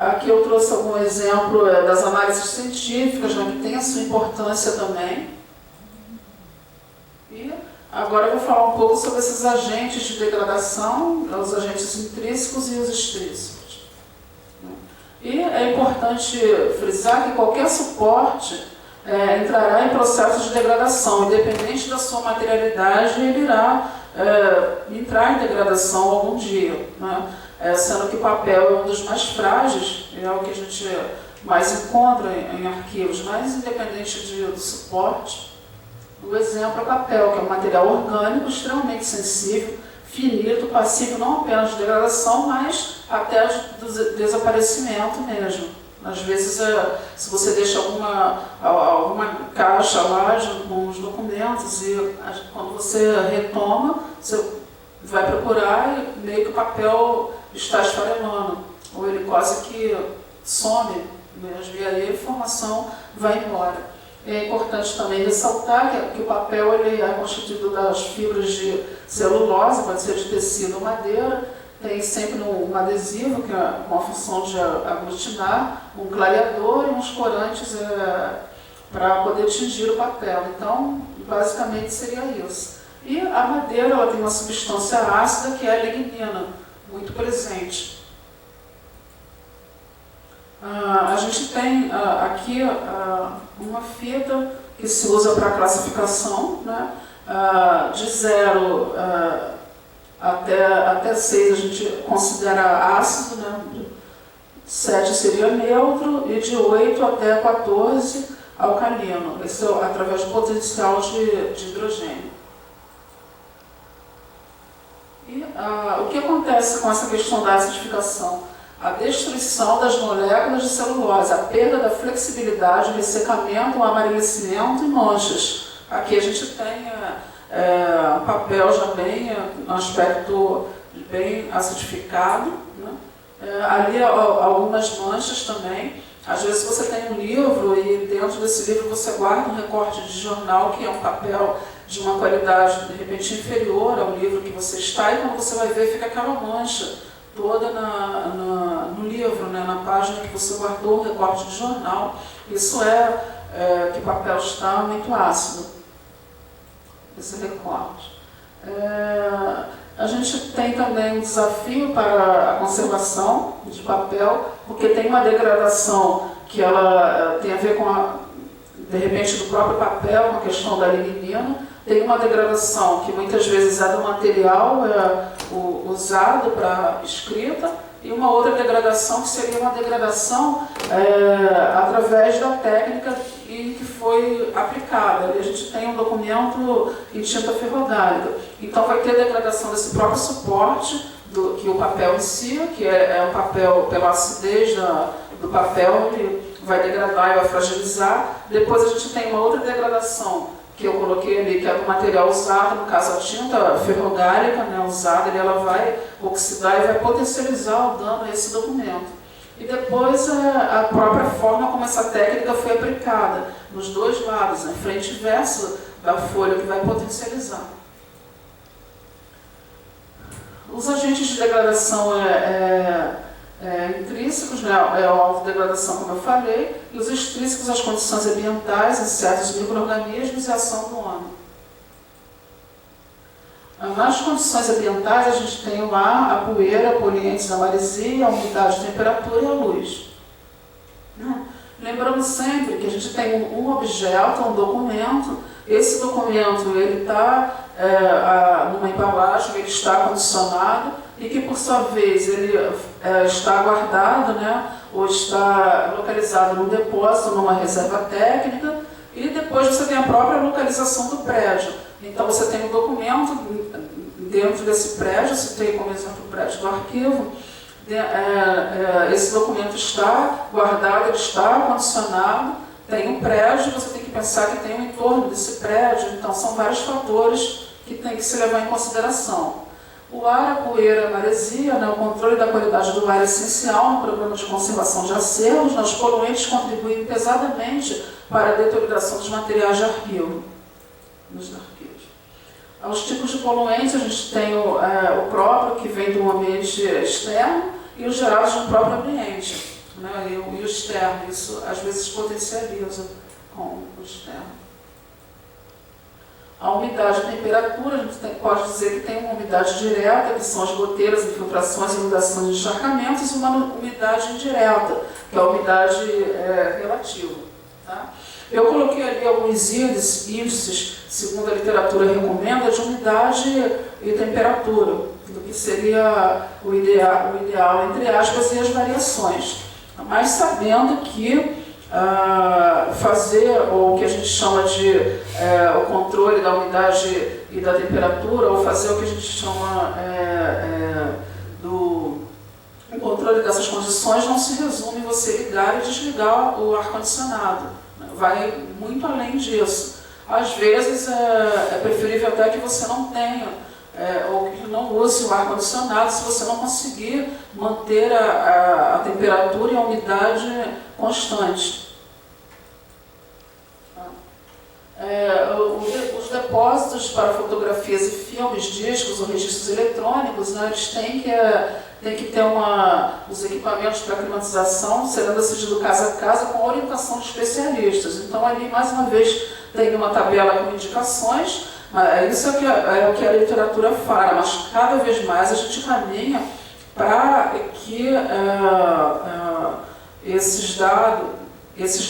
Aqui eu trouxe algum exemplo das análises científicas, né, que tem a sua importância também. E agora eu vou falar um pouco sobre esses agentes de degradação, os agentes intrínsecos e os extrínsecos. E é importante frisar que qualquer suporte entrará em processo de degradação, independente da sua materialidade, ele irá entrar em degradação algum dia, né? Sendo que o papel é um dos mais frágeis, é o que a gente mais encontra em arquivos, mas independente do suporte. O exemplo é o papel, que é um material orgânico extremamente sensível, finito, passível não apenas de degradação, mas até do desaparecimento mesmo. Às vezes, se você deixa alguma caixa lá com os documentos e quando você retoma, você vai procurar e meio que o papel está esfarelando, ou ele quase que some mesmo, e aí a informação vai embora. É importante também ressaltar que o papel ele é constituído das fibras de celulose, pode ser de tecido ou madeira, tem sempre um adesivo, que é com a função de aglutinar, um clareador e uns corantes para poder tingir o papel. Então, basicamente seria isso. E a madeira ela tem uma substância ácida que é a lignina, muito presente. A gente tem aqui uma fita que se usa para classificação, né? De 0 até 6 a gente considera ácido, né? 7 seria neutro e de 8 até 14 alcalino. Isso é através do potencial de hidrogênio. E o que acontece com essa questão da acidificação? A destruição das moléculas de celulose, a perda da flexibilidade, o ressecamento, o amarelecimento e manchas. Aqui a gente tem um papel já bem, um aspecto bem acidificado, né? Ali algumas manchas também. Às vezes você tem um livro e dentro desse livro você guarda um recorte de jornal que é um papel de uma qualidade de repente inferior ao livro que você está, e quando você vai ver fica aquela mancha toda no livro, né, na página que você guardou o recorte de jornal. Isso que o papel está muito ácido, esse recorte. A gente tem também um desafio para a conservação de papel, porque tem uma degradação que ela tem a ver com, de repente, do próprio papel, com a questão da lignina. Tem uma degradação que muitas vezes é do material usado para escrita, e uma outra degradação que seria uma degradação através da técnica que foi aplicada. E a gente tem um documento em tinta ferrogálica. Então vai ter degradação desse próprio suporte, que o papel em si, que é um papel, pela acidez do papel, ele vai degradar e vai fragilizar. Depois a gente tem uma outra degradação, que eu coloquei ali, que é do material usado, no caso a tinta ferrogálica, né, usada, ela vai oxidar e vai potencializar o dano a esse documento. E depois a própria forma como essa técnica foi aplicada, nos dois lados, né, frente e verso da folha, que vai potencializar. Os agentes de degradação intrínsecos, né, é a autodegradação, como eu falei, e os extrínsecos, as condições ambientais, insetos, micro-organismos e a ação do homem. Nas condições ambientais, a gente tem o ar, a poeira, poluentes, a maresia, a umidade, a temperatura e a luz. Lembrando sempre que a gente tem um objeto, um documento. Esse documento ele está numa embalagem, ele está condicionado, e que, por sua vez, ele está guardado, né, ou está localizado num depósito, numa reserva técnica, e depois você tem a própria localização do prédio. Então, você tem um documento dentro desse prédio, você tem como exemplo o prédio do arquivo, esse documento está guardado, ele está condicionado, tem um prédio, você tem que pensar que tem um entorno desse prédio, então são vários fatores que tem que se levar em consideração. O ar, a poeira, a maresia, né, o controle da qualidade do ar é essencial no programa de conservação de acervos, né, os poluentes contribuem pesadamente para a deterioração dos materiais de arquivo, nos arquivos. Os tipos de poluentes, a gente tem o próprio, que vem do ambiente externo, e os gerados no próprio ambiente. né, e o externo. Isso às vezes potencializa com o externo. A umidade e temperatura, a gente pode dizer que tem uma umidade direta, que são as goteiras, infiltrações, inundações e encharcamentos, e uma umidade indireta, que é a umidade relativa. Tá? Eu coloquei ali alguns índices, segundo a literatura recomenda, de umidade e temperatura, do que seria o ideal, entre aspas, e as variações. Mas sabendo que fazer o que a gente chama de o controle da umidade e da temperatura, ou fazer o que a gente chama do controle dessas condições, não se resume em você ligar e desligar o ar-condicionado. Vai muito além disso. Às vezes é preferível até que você não tenha ou que não use o ar-condicionado se você não conseguir manter a temperatura e a umidade constante. Os depósitos para fotografias e filmes, discos ou registros eletrônicos, né, eles têm que ter os equipamentos para climatização serão decididos casa a casa com orientação de especialistas. Então ali, mais uma vez, tem uma tabela com indicações. Isso é o que a literatura fala, mas cada vez mais a gente caminha para que esses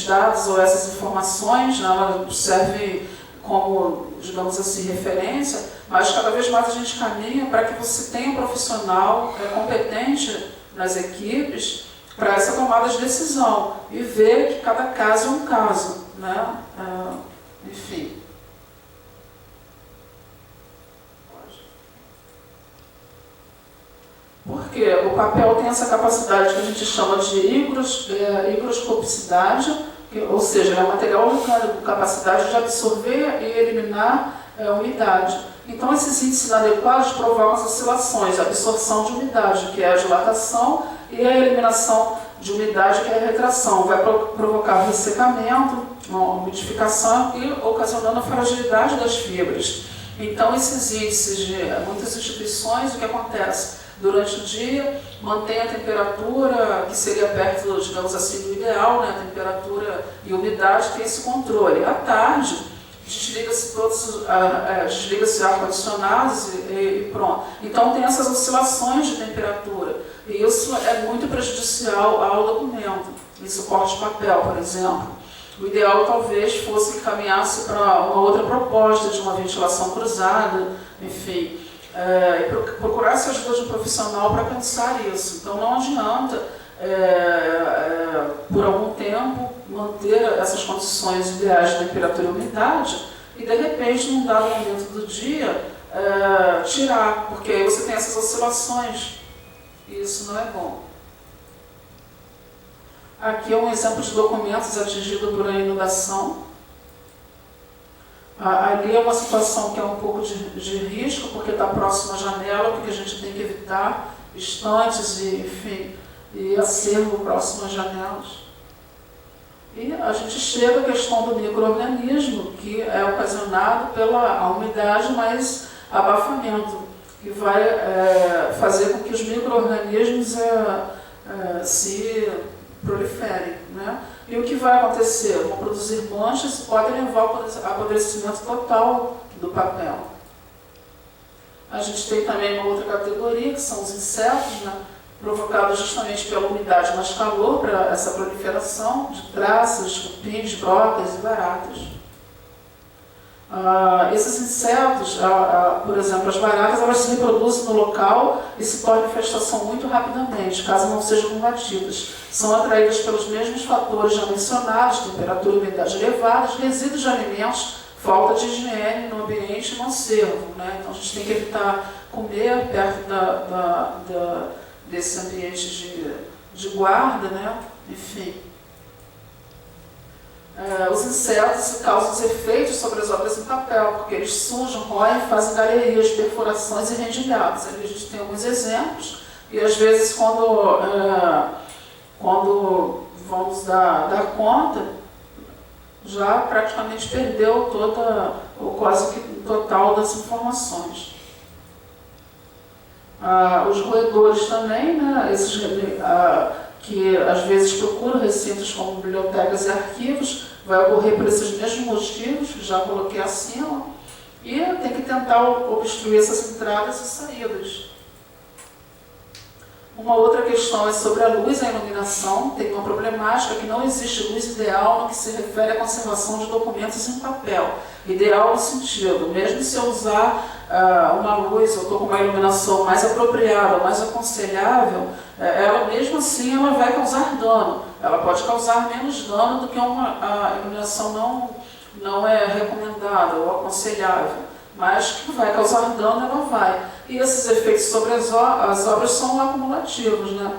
dados ou essas informações, né, servem como, digamos assim, referência, mas cada vez mais a gente caminha para que você tenha um profissional competente nas equipes para essa tomada de decisão e ver que cada caso é um caso, né? Enfim. Porque o papel tem essa capacidade que a gente chama de higroscopicidade, ou seja, é um material orgânico com capacidade de absorver e eliminar umidade. Então, esses índices inadequados provocam as oscilações, a absorção de umidade, que é a dilatação, e a eliminação de umidade, que é a retração. Vai provocar ressecamento, uma umidificação e ocasionando a fragilidade das fibras. Então, esses índices de muitas instituições, o que acontece? Durante o dia, mantém a temperatura, que seria perto, digamos assim, do ideal, né? A temperatura e a umidade tem esse controle. À tarde, desliga-se ar-condicionados e pronto. Então, tem essas oscilações de temperatura. E isso é muito prejudicial ao documento, em suporte de papel, por exemplo. O ideal talvez fosse que caminhasse para uma outra proposta de uma ventilação cruzada, enfim. Procurasse a ajuda de um profissional para pensar isso. Então não adianta, por algum tempo, manter essas condições ideais de temperatura e umidade e, de repente, num dado momento do dia, tirar, porque aí você tem essas oscilações e isso não é bom. Aqui é um exemplo de documentos atingidos por uma inundação. Ali é uma situação que é um pouco de risco, porque está próximo à janela, porque a gente tem que evitar estantes e, enfim, e acervo próximo às janelas. E a gente chega à questão do micro-organismo, que é ocasionado pela umidade mais abafamento, que vai fazer com que os micro-organismos se proliferem, né? E o que vai acontecer? Vão produzir manchas e podem levar ao apodrecimento total do papel. A gente tem também uma outra categoria, que são os insetos, né? Provocados justamente pela umidade mais calor, para essa proliferação de traças, cupins, brocas e baratas. Esses insetos, por exemplo, as baratas, elas se reproduzem no local e se tornam infestação muito rapidamente, caso não sejam combatidas. São atraídas pelos mesmos fatores já mencionados, temperatura e umidade elevadas, resíduos de alimentos, falta de higiene no ambiente e no acervo, né? Então a gente tem que evitar comer perto desse ambiente de guarda, né? Enfim. Os insetos causam os efeitos sobre as obras em papel, porque eles sujam, roem, fazem galerias, perfurações e rendilhados. Ali a gente tem alguns exemplos, e às vezes quando vamos dar conta, já praticamente perdeu ou quase que o total das informações. Os roedores também, né, que às vezes procuram recintos como bibliotecas e arquivos, vai ocorrer por esses mesmos motivos, que já coloquei acima, e tem que tentar obstruir essas entradas e saídas. Uma outra questão é sobre a luz e a iluminação. Tem uma problemática que não existe luz ideal no que se refere à conservação de documentos em papel. Ideal no sentido, mesmo se eu usar uma luz, eu estou com uma iluminação mais apropriada, mais aconselhável, ela mesmo assim ela vai causar dano. Ela pode causar menos dano do que a iluminação não é recomendada ou aconselhável, mas que vai causar dano, ela vai. E esses efeitos sobre as obras são acumulativos, né?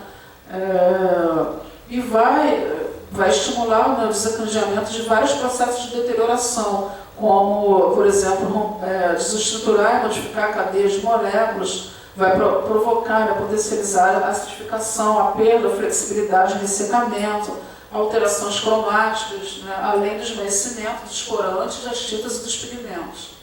E vai estimular o desencadeamento de vários processos de deterioração, como, por exemplo, desestruturar e modificar cadeias de moléculas, vai provocar, potencializar a acidificação, a perda, a flexibilidade, ressecamento, alterações cromáticas, né? Além do esmaecimento dos corantes, das tintas e dos pigmentos.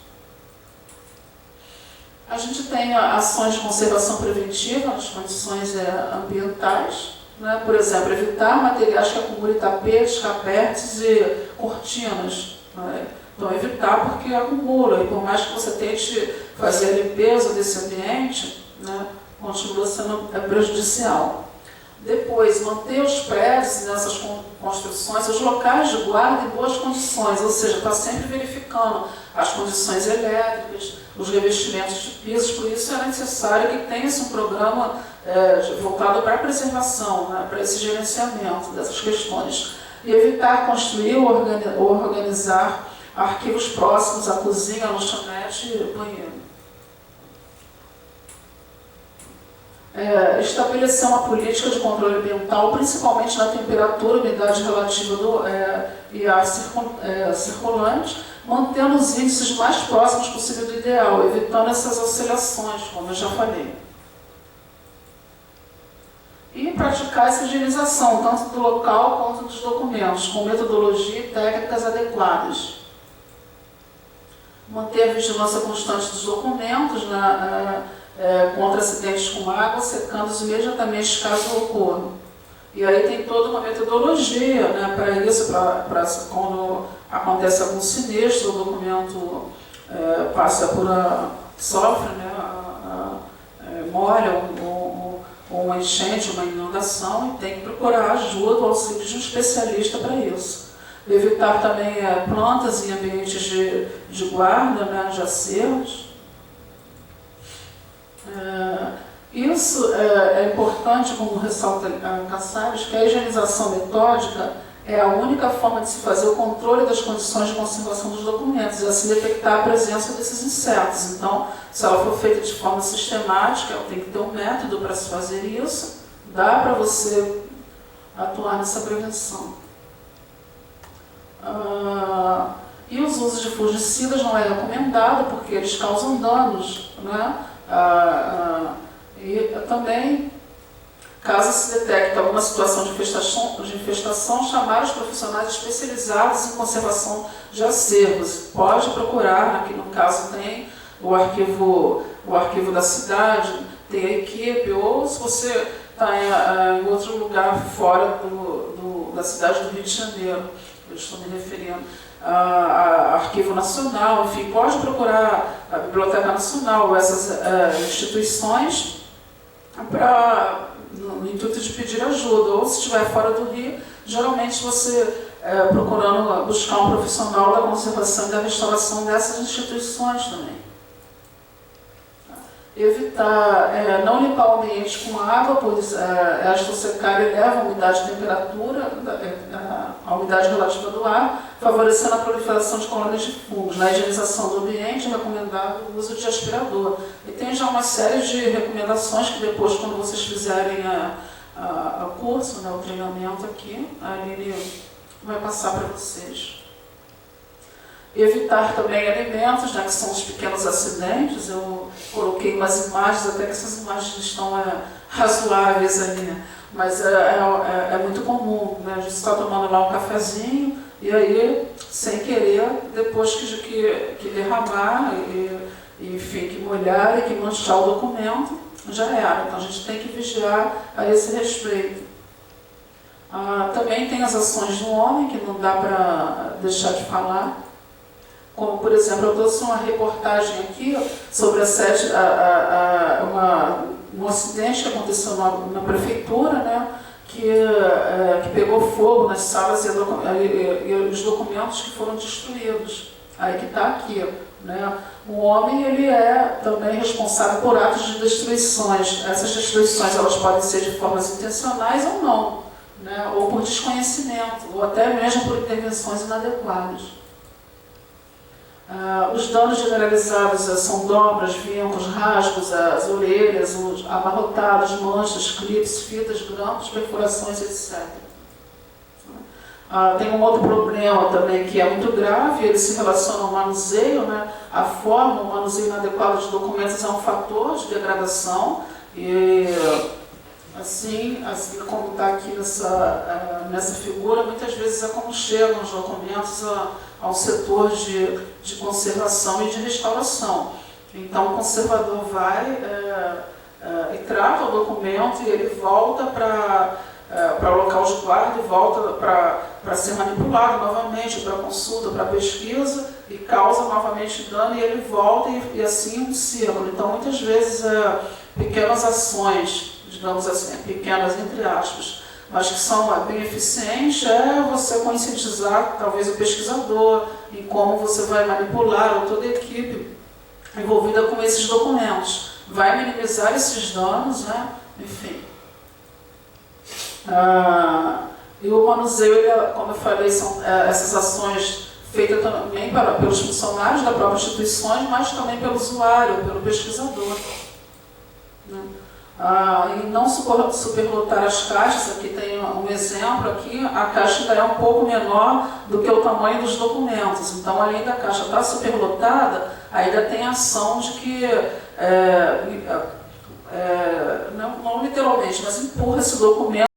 A gente tem ações de conservação preventiva nas condições ambientais, né? Por exemplo, evitar materiais que acumulem tapetes, carpetes e cortinas, né? Então, evitar porque acumula, e por mais que você tente fazer a limpeza desse ambiente, né, continua sendo prejudicial. Depois, manter os prédios nessas construções, os locais de guarda em boas condições, ou seja, está sempre verificando as condições elétricas, os revestimentos de pisos, por isso é necessário que tenha-se um programa voltado para a preservação, né, para esse gerenciamento dessas questões. E evitar construir ou organizar arquivos próximos à cozinha, à lanchonete e banheiro. Estabelecer uma política de controle ambiental, principalmente na temperatura, umidade relativa e ar circulante, mantendo os índices mais próximos possível do ideal, evitando essas oscilações, como eu já falei. E praticar essa higienização, tanto do local quanto dos documentos, com metodologia e técnicas adequadas. Manter a vigilância constante dos documentos, né, contra acidentes com água, secando-os imediatamente caso ocorram. E aí tem toda uma metodologia, né, para isso, para quando acontece algum sinistro, o documento passa por sofre, né, molha ou uma enchente, uma inundação, e tem que procurar ajuda, o auxílio de um especialista para isso. Evitar também plantas em ambientes de guarda, né, de acervos. Isso é importante, como ressalta Cassares, que a higienização metódica é a única forma de se fazer o controle das condições de conservação dos documentos e assim detectar a presença desses insetos. Então, se ela for feita de forma sistemática, ela tem que ter um método para se fazer isso, dá para você atuar nessa prevenção. E os usos de fungicidas não é recomendado porque eles causam danos, né? E também, caso se detecte alguma situação de infestação, chamar os profissionais especializados em conservação de acervos. Pode procurar, aqui no caso tem o arquivo da cidade, tem a equipe, ou se você está em outro lugar fora da cidade do Rio de Janeiro, eu estou me referindo a Arquivo Nacional, enfim, pode procurar a Biblioteca Nacional, essas instituições, no intuito de pedir ajuda, ou se estiver fora do Rio, geralmente você procurando buscar um profissional da conservação e da restauração dessas instituições também. Evitar não limpar o ambiente com água, pois esta secar eleva a umidade e temperatura, a umidade relativa do ar, favorecendo a proliferação de colônias de fungos. Na higienização do ambiente é recomendado o uso de aspirador. E tem já uma série de recomendações que depois, quando vocês fizerem o curso, né, o treinamento aqui, a Aline vai passar para vocês. Evitar também alimentos, né, que são os pequenos acidentes. Eu coloquei umas imagens, até que essas imagens estão razoáveis ali, né? Mas é muito comum, né? A gente está tomando lá um cafezinho e aí, sem querer, depois que derramar, enfim, que molhar e que manchar o documento, já era. Então a gente tem que vigiar a esse respeito. Também tem as ações do homem, que não dá para deixar de falar. Como, por exemplo, eu trouxe uma reportagem aqui sobre um acidente que aconteceu na prefeitura, né, que pegou fogo nas salas e os documentos que foram destruídos. Aí que está aqui. Né? O homem ele é também responsável por atos de destruições. Essas destruições elas podem ser de formas intencionais ou não, né? Ou por desconhecimento, ou até mesmo por intervenções inadequadas. Os danos generalizados são dobras, vincos, rasgos, as orelhas, os abarrotados, manchas, clipes, fitas, grampos, perfurações, etc. Tem um outro problema também que é muito grave, ele se relaciona ao manuseio, né? A forma, o manuseio inadequado de documentos é um fator de degradação e assim como está aqui nessa figura, muitas vezes é como chegam os documentos ao setor de conservação e de restauração. Então o conservador vai e trata o documento e ele volta para o local de guarda e volta para ser manipulado novamente, para consulta, para pesquisa, e causa novamente dano e ele volta e assim um ciclo. Então, muitas vezes, pequenas ações, digamos assim, pequenas entre aspas, mas que são bem eficientes, você conscientizar talvez o pesquisador em como você vai manipular, ou toda a equipe envolvida com esses documentos. Vai minimizar esses danos, né? Enfim. E o manuseio, como eu falei, são essas ações feitas também pelos funcionários da própria instituição, mas também pelo usuário, pelo pesquisador. Né? E não superlotar as caixas, aqui tem um exemplo, aqui a caixa ainda é um pouco menor do que o tamanho dos documentos, então além da caixa estar superlotada, ainda tem a ação de que, não literalmente, mas empurra esse documento